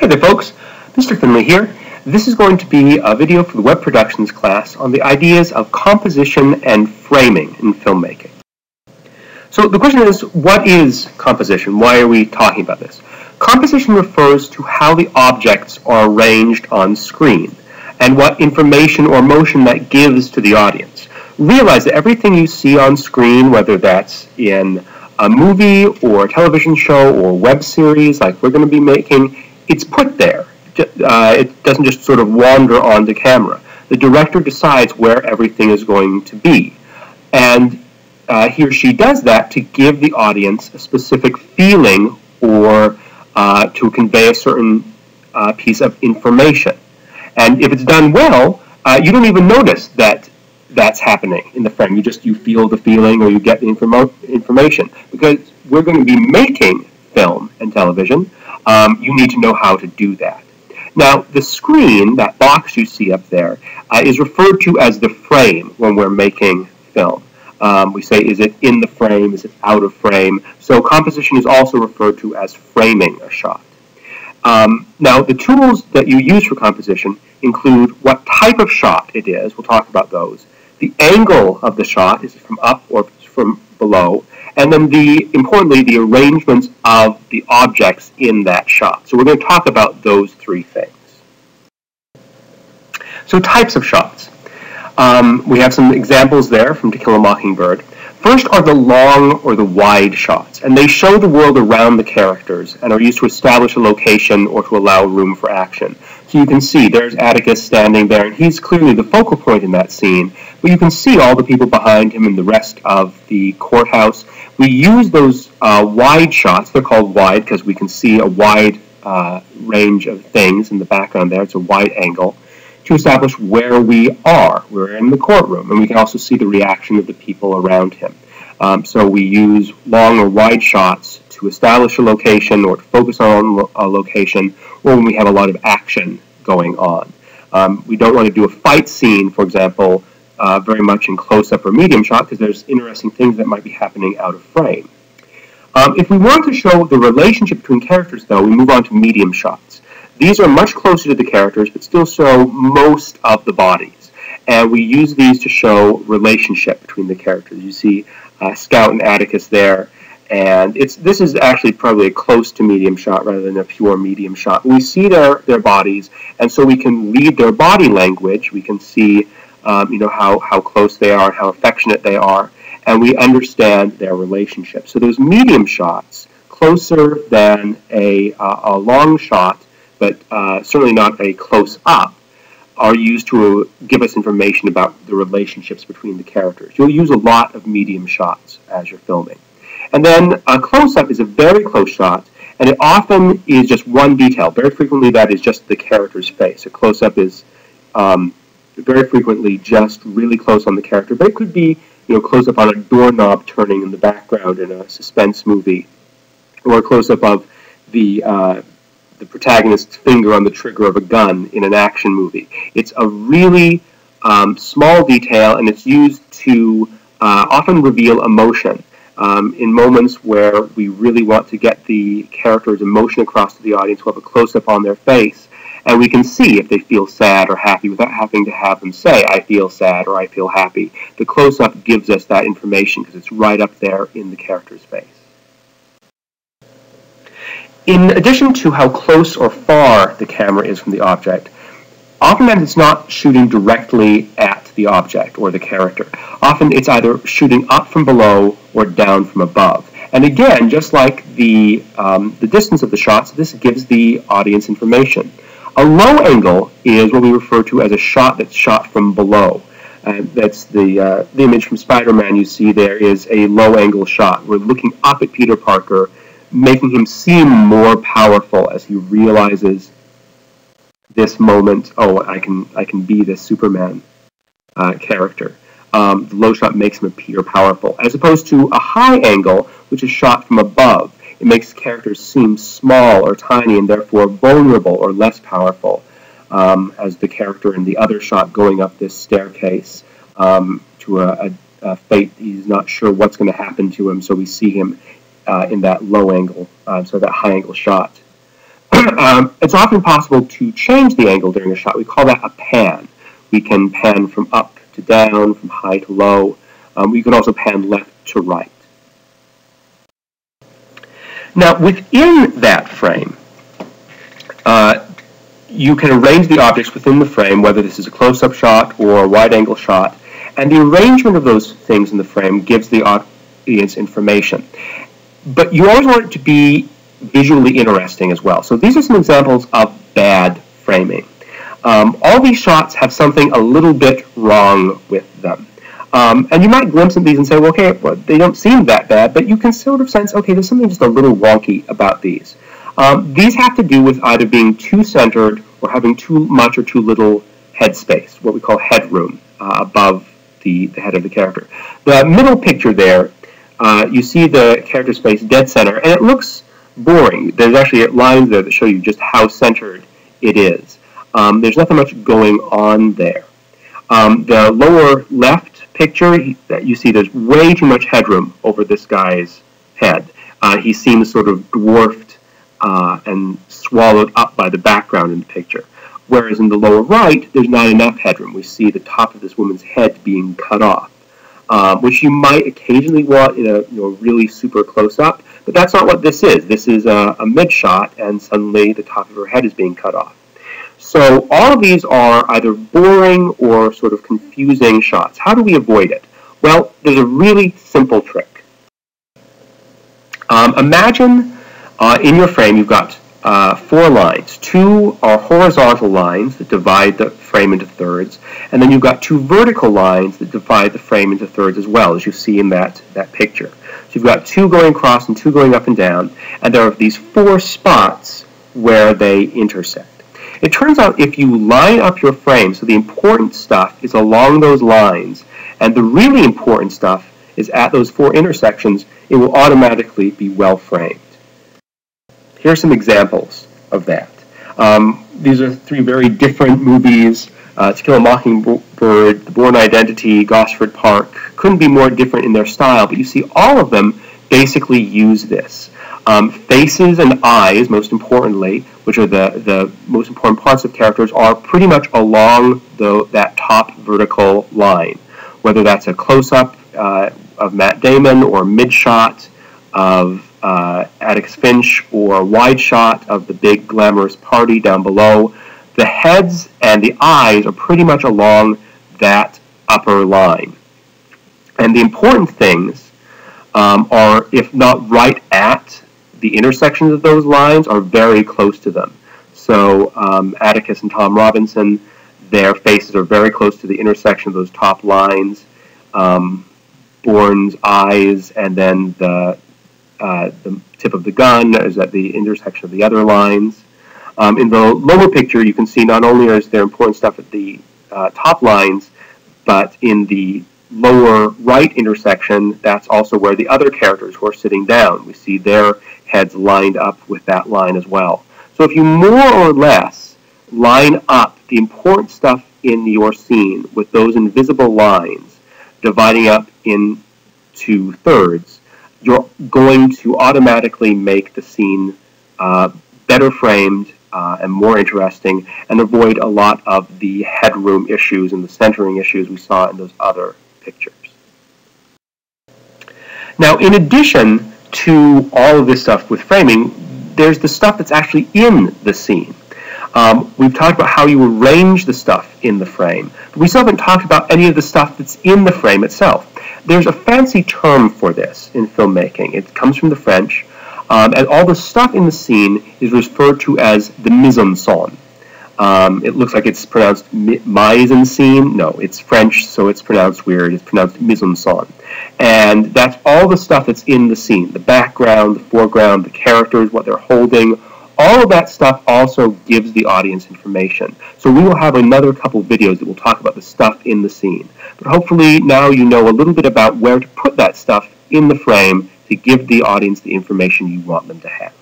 Hey there folks, Mr. Finley here. This is going to be a video for the Web Productions class on the ideas of composition and framing in filmmaking. So the question is, what is composition? Why are we talking about this? Composition refers to how the objects are arranged on screen and what information or motion that gives to the audience. Realize that everything you see on screen, whether that's in a movie or a television show or web series like we're going to be making, it's put there. It doesn't just sort of wander onto camera. The director decides where everything is going to be. And he or she does that to give the audience a specific feeling or to convey a certain piece of information. And if it's done well, you don't even notice that that's happening in the frame. You feel the feeling or you get the information. Because we're going to be making film and television, you need to know how to do that. Now, the screen, that box you see up there, is referred to as the frame when we're making film. We say, is it in the frame, is it out of frame? So composition is also referred to as framing a shot. Now, the tools that you use for composition include what type of shot it is, we'll talk about those, the angle of the shot, is it from up or from below, and then importantly, the arrangements of the objects in that shot. So we're going to talk about those three things. So types of shots. We have some examples there from To Kill a Mockingbird. First are the long or the wide shots, and they show the world around the characters and are used to establish a location or to allow room for action. So you can see there's Atticus standing there, and he's clearly the focal point in that scene, but you can see all the people behind him and the rest of the courthouse. We use those wide shots. They're called wide because we can see a wide range of things in the background there. It's a wide angle to establish where we are. We're in the courtroom, and we can also see the reaction of the people around him. So we use long or wide shots to establish a location or to focus on a location, or when we have a lot of action going on. We don't want to do a fight scene, for example, very much in close-up or medium shot because there's interesting things that might be happening out of frame. If we want to show the relationship between characters, though, we move on to medium shots. These are much closer to the characters, but still show most of the bodies. And we use these to show relationship between the characters. You see Scout and Atticus there, and this is actually probably a close to medium shot rather than a pure medium shot. We see their bodies, and so we can read their body language. We can see how close they are, how affectionate they are, and we understand their relationship. So those medium shots, closer than a long shot, but certainly not a close-up, are used to give us information about the relationships between the characters. You'll use a lot of medium shots as you're filming. And then a close-up is a very close shot, and it often is just one detail. Very frequently that is just the character's face. A close-up is very frequently just really close on the character, but it could be close-up on a doorknob turning in the background in a suspense movie, or a close-up of the protagonist's finger on the trigger of a gun in an action movie. It's a really small detail, and it's used to often reveal emotion. In moments where we really want to get the character's emotion across to the audience, we'll have a close-up on their face, and we can see if they feel sad or happy without having to have them say, I feel sad or I feel happy. The close-up gives us that information because it's right up there in the character's face. In addition to how close or far the camera is from the object, oftentimes it's not shooting directly at the object or the character. Often it's either shooting up from below or down from above. And again, just like the distance of the shots, this gives the audience information. A low angle is what we refer to as a shot that's shot from below. That's the image from Spider-Man you see there is a low angle shot. We're looking up at Peter Parker, making him seem more powerful as he realizes this moment, oh, I can be this Superman character. The low shot makes him appear powerful, as opposed to a high angle, which is shot from above. It makes characters seem small or tiny and therefore vulnerable or less powerful, as the character in the other shot going up this staircase to a fate he's not sure what's going to happen to him, so we see him in that low angle, so that high angle shot. it's often possible to change the angle during a shot. We call that a pan. We can pan from up to down, from high to low. We can also pan left to right. Now, within that frame, you can arrange the objects within the frame, whether this is a close-up shot or a wide-angle shot, and the arrangement of those things in the frame gives the audience information. But you always want it to be visually interesting as well. So these are some examples of bad framing. All these shots have something a little bit wrong with them. And you might glimpse at these and say, well, okay, well, they don't seem that bad, but you can sort of sense, okay, there's something just a little wonky about these. These have to do with either being too centered or having too much or too little head space, what we call headroom, above the head of the character. The middle picture there, you see the character space dead center, and it looks boring. There's actually lines there that show you just how centered it is. There's nothing much going on there. The lower left picture, you see there's way too much headroom over this guy's head. He seems sort of dwarfed and swallowed up by the background in the picture. Whereas in the lower right, there's not enough headroom. We see the top of this woman's head being cut off, which you might occasionally want in a really super close-up, but that's not what this is. This is a mid-shot, and suddenly the top of her head is being cut off. So all of these are either boring or sort of confusing shots. How do we avoid it? Well, there's a really simple trick. Imagine in your frame you've got 4 lines. 2 are horizontal lines that divide the frame into thirds, and then you've got 2 vertical lines that divide the frame into thirds as well, as you see in that picture. So you've got 2 going across and 2 going up and down, and there are these 4 spots where they intersect. It turns out if you line up your frame so the important stuff is along those lines, and the really important stuff is at those 4 intersections, it will automatically be well framed. Here are some examples of that. These are 3 very different movies. To Kill a Mockingbird, The Bourne Identity, Gosford Park. Couldn't be more different in their style, but you see all of them basically use this. Faces and eyes, most importantly, which are the most important parts of characters, are pretty much along that top vertical line. Whether that's a close-up of Matt Damon or a mid-shot of Atticus Finch or a wide shot of the big glamorous party down below, the heads and the eyes are pretty much along that upper line. And the important things are, if not right at the intersections of those lines, are very close to them. So Atticus and Tom Robinson, their faces are very close to the intersection of those top lines. Bourne's eyes and then the tip of the gun is at the intersection of the other lines. In the lower picture, you can see not only is there important stuff at the top lines, but in the lower right intersection, that's also where the other characters who are sitting down, we see their heads lined up with that line as well. So if you more or less line up the important stuff in your scene with those invisible lines, dividing up into thirds, you're going to automatically make the scene better framed and more interesting, and avoid a lot of the headroom issues and the centering issues we saw in those other pictures. Now, in addition to all of this stuff with framing, there's the stuff that's actually in the scene. We've talked about how you arrange the stuff in the frame, but we still haven't talked about any of the stuff that's in the frame itself. There's a fancy term for this in filmmaking. It comes from the French, and all the stuff in the scene is referred to as the mise en scène. It looks like it's pronounced mise en scene. No, it's French, so it's pronounced weird. It's pronounced mise en scène. And that's all the stuff that's in the scene. The background, the foreground, the characters, what they're holding. All of that stuff also gives the audience information. So we will have another couple videos that will talk about the stuff in the scene. But hopefully now you know a little bit about where to put that stuff in the frame to give the audience the information you want them to have.